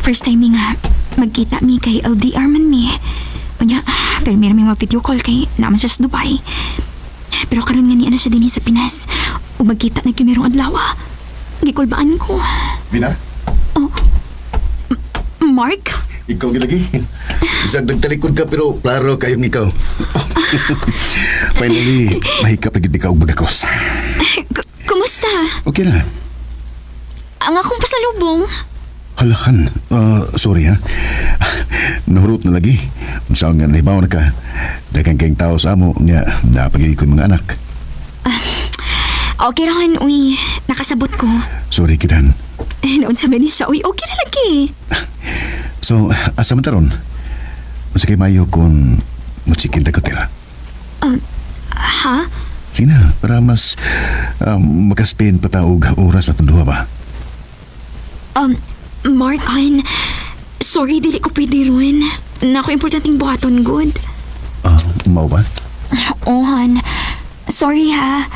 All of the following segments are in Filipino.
First time mi nga magkita mi kay LDR man mi. Unya, pero may video call kay naman siya sa Dubai. Pero karon nga niya na siya din sa Pinas. O magkita na kimirong adlaw. Gikulbaan ko. Vina, Oh. Mark? ikaw gilagi. Bisag nagtalikod ka pero klaro kayong ikaw. Finally, mahikap na gid ikaw og bagakos. Kumusta? Okay na. Ang akong pasalubong. Halakan. Sorry ha. Nahurot na lagi. Unsa nga nahibaw na ka. Daghang kayong tao sa amo nga napagili ko mga anak. Okay rahan, uy. Nakasabot ko. Sorry kidan. Noon sabi ni siya, uy, okay na lagi. So, asa man taron? Unsa kay mayo kung musikin ta hotel? Ha? Sina, para mas makaspend pa taog oras at duha ba? Mark, Han. Sorry, dili ko pwede ron. Nako, importanteng buhaton, good. Mao ba? Oh, Han. Sorry, ha.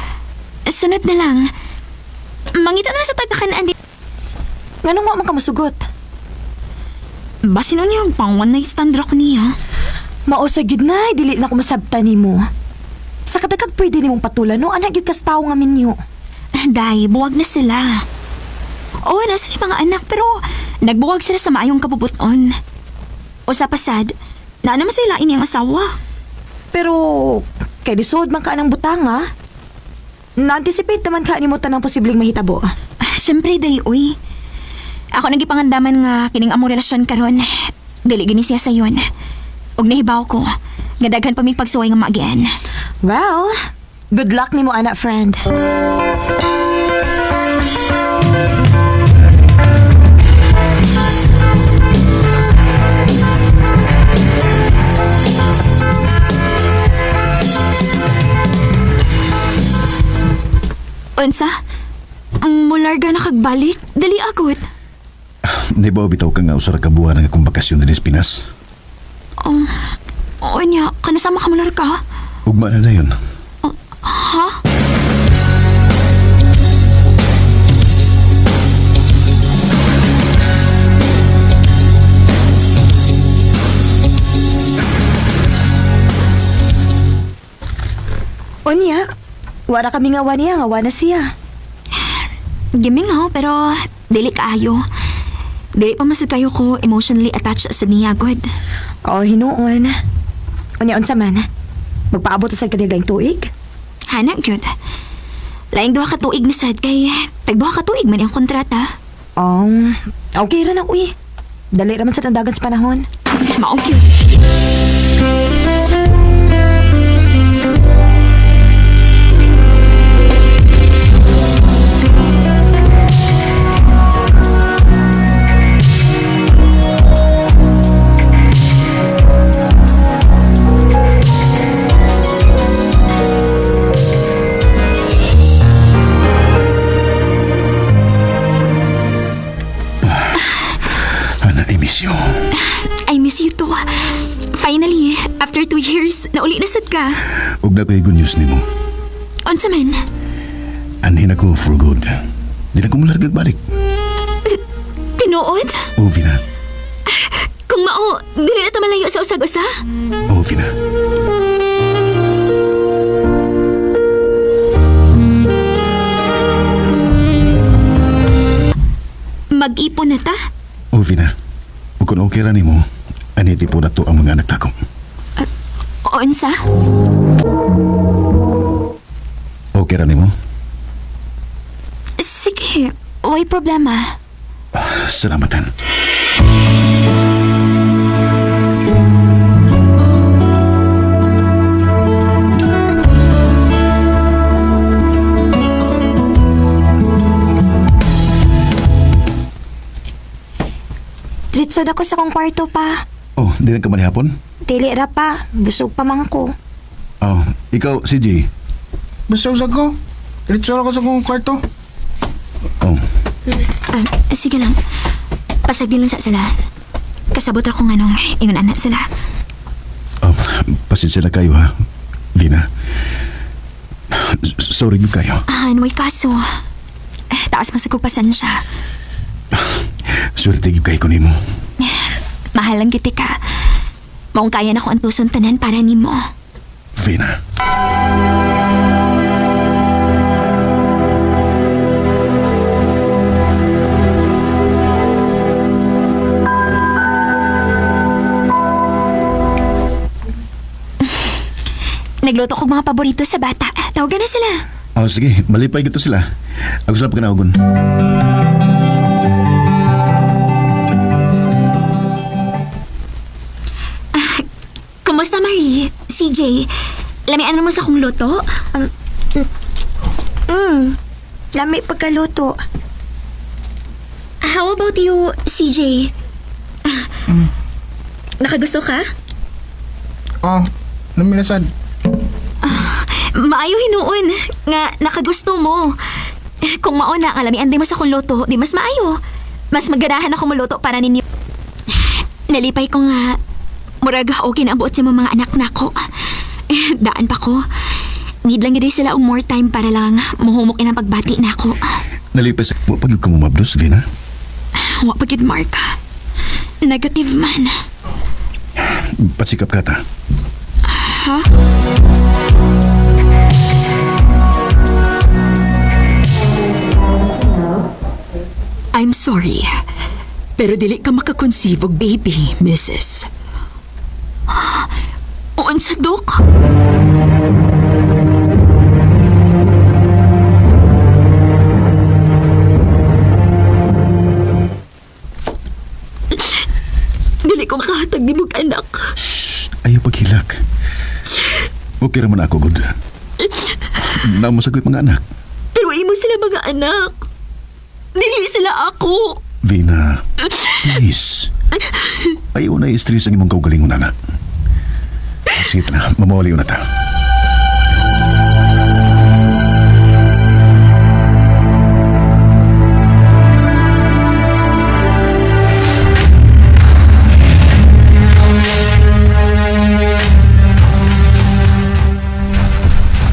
Sunod na lang. Mangita na sa tagakanaan di. Nganong wa man ka masugot? Basi nun yung pang one night stand ra ko niya. Mao sa gyud na, dili na ko masabta nimo. Sa kadagag pwede nimong patulan no, anak gyud kas tawo nga minyo. Day, buwag na sila. Oo, nasa ni mga anak, pero nagbuwag sila sa maayong kabubuton. O sa pasad, na naman sila inyang asawa. Pero kay disod man ka anang butanga. Na-anticipate naman ka nimo tanang posibleng mahitabo. Siyempre, day, uy. Ako nagipangandaman nga kining among relasyon karon. Dili gini siya sayon. Og nahibaw ko, nga daghan pa may pagsuway nga maagian. Well, good luck nimo anak friend. Unsa? Mularga na kagbalik? Dali agad. Nahibaw bitaw ka nga usara ka buwan nga akong bakasyon din sa Pinas. Oo niya, kanasama ka mular ka? Ugma na dayon. Ha? Onya, wala kami nga niya, nga na siya. Gimingaw, pero dili kaayo. Dili pa masad kayo ko emotionally attached sa niya, God. O, hinuon. Onya, unsa man? Magpaabot sa kanilang tuig? Hana, God. Laing duha ka tuig ni sad kay tagduha ka tuig man ang kontrata. Okay ra na, uy. Dali raman sa tandagan sa panahon. Maong cute. I miss you too. Finally, after 2 years, nauli na sad ka. Ug na ko'y good news nimo. Unsa man? Anhin ako for good. Di na ko mulargag balik. Tinuod? O, Vina. Kung mao, dili na ta malayo sa usag-usa? O, Vina. Mag-ipon na ta? O, Vina. Ug kung okay ra nimo, aniti po na to ang mga anak nako. Unsa? Okay ra nimo? Sige, way problema. Salamatan. Ditsod ako sa kong kwarto pa. Oh, di na ka manihapon? Dili ra pa. Busog pa man ko. Oh, ikaw, si Jay. Basta usag ko. Diretso ako sa kong kwarto. Oh, Sige lang. Pasag din lang sa sala. Kasabot ako nga nung ingon anak sila. pasensya na kayo ha, Vina. Sorry yung kayo. Way kaso. Taas masagog pasensya. Swerte yung kayo ko nimo. Mahal lang giti ka. Maong kaya na ko ang tuson tanan para nimo. Vina. Nagluto ko mga paborito sa bata. Tawagan na sila. Oh, sige, malipay gito sila. Ako sila pagkanahugon. Kumusta, Marie? CJ, lamian mo sa kong luto? Lami pagkaluto. How about you, CJ? Nakagusto ka? Oh, naminasan. Maayo hinuon nga nakagusto mo. Kung mauna nga lamian di mo sa kong luto, di mas maayo. Mas maganahan ako maluto para ninyo. Nalipay ko nga murag okay na ang buot sa mga anak nako. Daan pa ko. Need lang gid sila og more time para lang muhumok ang pagbati nako. Nalipay sa pag ka mo mabdos, Vina. Wa pa gid Mark. Negative man. Patsikap ka ta. Ha? I'm sorry, pero dili ka makakonceive og baby, Mrs. Uon sa dok? Dili ko makahatag ni mong anak. Shh, ayaw paghilak. Okay raman ako, good. Namasagot mga anak. Pero imo sila mga anak. Dili sila ako. Vina, please. Ayaw na i-stress ang imong kaugalingon, anak. Sige na, mamawali na ta.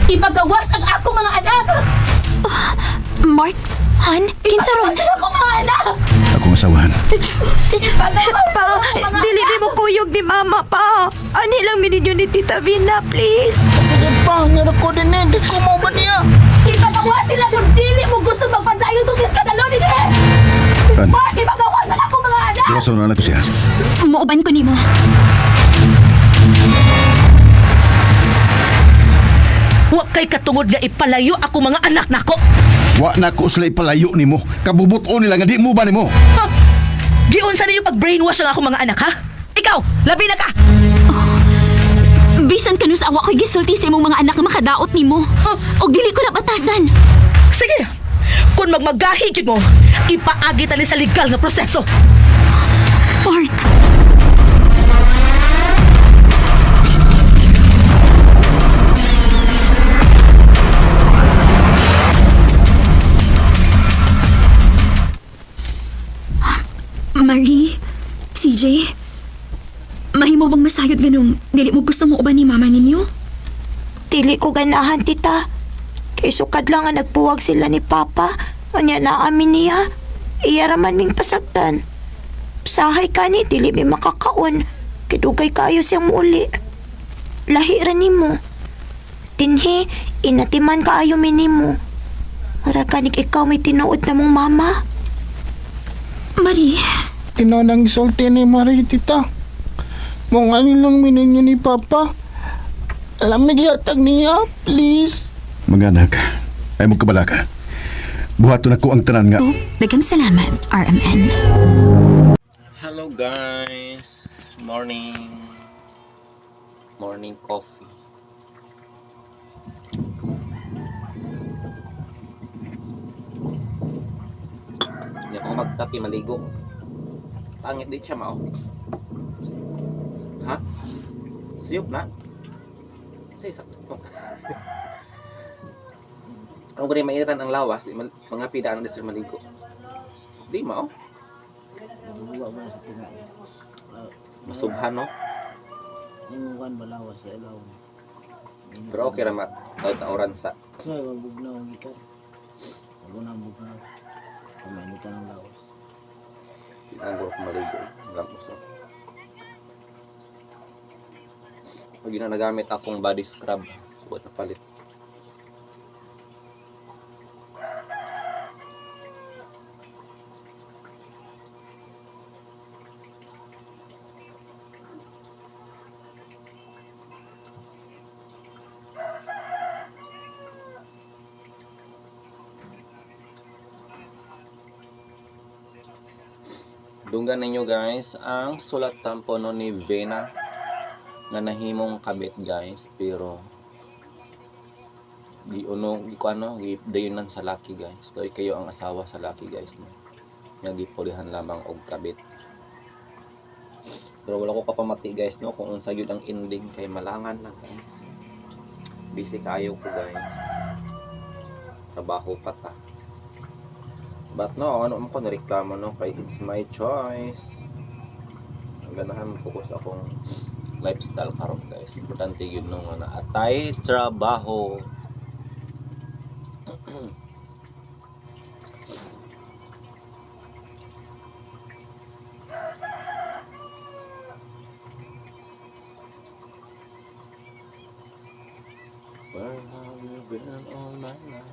Ipagawas ang ako mga anak! Mark, Han, kinsa ron? Ipagawas ang ako mga anak! Akong asawahan. Ipagawas Pa, ang ako mga dili anak! mi mo kuyog ni mama pa. Ani lang mininyo ni Tita Vina, please. Kasi pa, meron ko din eh. Di ko mo ba niya? Ipagawas sila kung dili mo gusto magpadayon itong iskandalo ni Dre! An, Mark, ipagawas ang ako mga anak! iwasan na anak ko siya. Muuban ko nimo. Huwag kay katungod nga ipalayo ako mga anak nako! Wa na ko sila ipalayo ni mo. Kabubuto nila nga di mo ba ni mo? Ha? Giun sa ninyo pag-brainwash ang ako mga anak, ha? Ikaw, labi na ka! Bisan kanu sa awa ko'y gisulti sa imong mga anak nga makadaot nimo. Og dili ko na batasan. Sige! Kung magmagahi mo, ipaagi tani sa legal na proseso! Mark, Marie, CJ, mahimo bang masayod ganung dili mo gusto mo uban ni mama ninyo? Dili ko ganahan, tita. Kay sukad lang nga nagpuwag sila ni Papa. Anya na amin niya. Iya raman ming pasagdan. Sahay ka ni, dili mi makakaon. Kidugay kayo siyang muuli. Lahi ra nimo. Tinhi, inatiman kaayo minimo. Para kanig ikaw may tinuod na mong mama. Marie, Tinaw nang isulti ni Marie, tita. Mong ano lang mininyo ni Papa. Lamig yatag niya, please. Mga anak, ay mo kabala ka. Buhaton ako ang tanan nga. daghang salamat, RMN. Hello guys, morning coffee. Hindi ako magkape, maligo. Pangit din siya, mao. Ha? Siyop na? Say, sakto. Ang gani mainitan ang lawas, di mga pidaan din siya maligo. Di, mao. Buwa ba sa tinga eh. Masubhan, no? Imukan malawas sa ilaw. Pero okay ramat, taon-taoran sa Kaya magbugnaw ang ikan. Ako na ang bugnaw. Pamainitan ang lawas. tinanggol ko maligo. Gamos, no? Pag nagamit akong body scrub, suot na palit. Dunggan ninyo guys ang sulat tampono ni Vena nga nahimong kabit guys, pero gi dayonan sa laki guys. Toy kayo ang asawa sa laki guys no. Nga gipulihan lamang og kabit. Pero wala ko kapamati guys no kung unsa gyud ang ending kay malangan lang guys. Busy kayo ko guys. Trabaho pa ta. But no, ano mo ko nareklamo no kay it's my choice. Ang ganahan focus akong lifestyle karon guys. Importante yun nung naatay trabaho. Where have you been all my life?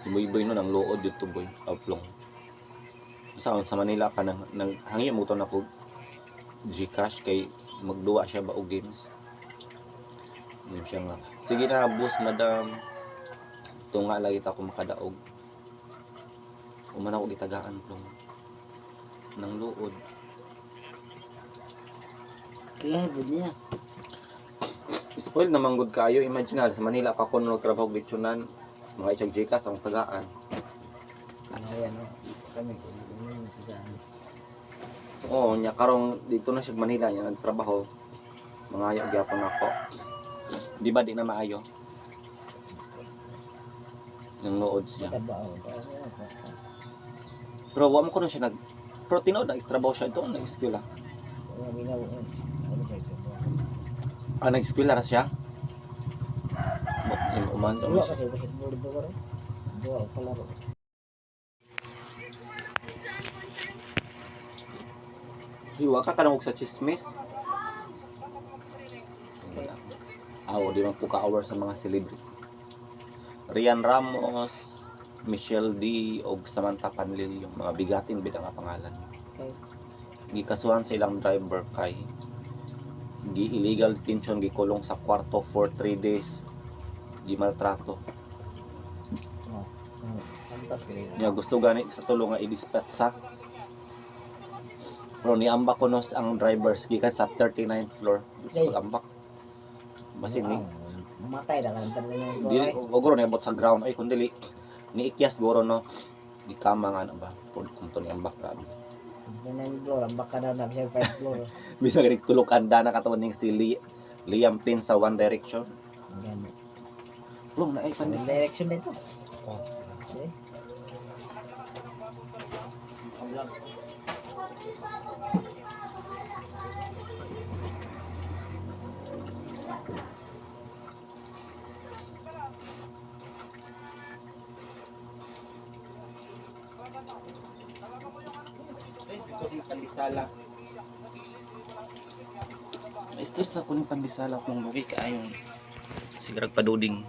Iboy-boy no nang luod dito boy, aplong. Sa Manila ka nang hangyo mo to na ko GCash kay magduwa siya ba og games. Nim siya nga. Sige na boss, madam. Tunga lagi ta ko makadaog. Umana ko gitagaan plong. Nang luod. Kaya gud niya. Spoil naman gud kayo. Imagine na sa Manila pa ko nagtrabaho og litsunan. Mga isang GCash ang tagaan. Ano yan no. Kami ko sa Oo, nya karong dito na siya Manila niya nagtrabaho. Mga ayo gyapon ako. Di ba di na maayo? Nang nood siya. trabaho. Pero wa mo ko na siya pero tinood nag-trabaho siya ito nag-eskwela. Ano ginawa ko? Ano siya ito? Nag-eskwela ra siya? Uman Dua kasi basketball dito ko rin. Dua ako palaro. Hiwa ka kanang og sa chismis. Aw, di man po ka-hour sa mga celebrity. Rian Ramos, Michelle D, og Samantha Panlil, yung mga bigatin bida nga pangalan. Gikasuhan sa ilang driver kay illegal detention, gikulong sa kwarto for 3 days. Maltrato. Antas kaya. Niya gusto gani sa tulong nga i-dispatch pero niambak ko nos ang drivers gikan sa 39th floor sa pag-ambak. Basin ni Mamatay na kan tanong dili ogoro niabot sa ground ay kun dili niikyas goro no gikama nga na ba kung to niambak ka. Nanay floor, ang baka na na siya 5 floor. Bisa gani tulukan da na katuon ning si Liam Pin sa One Direction. Ganun. Plong na ay Ano pandit. direction nito? Oh. Okay. Pandisala. Stress na ko ni pandisala kung lugi kaayo. Sigarag paduding.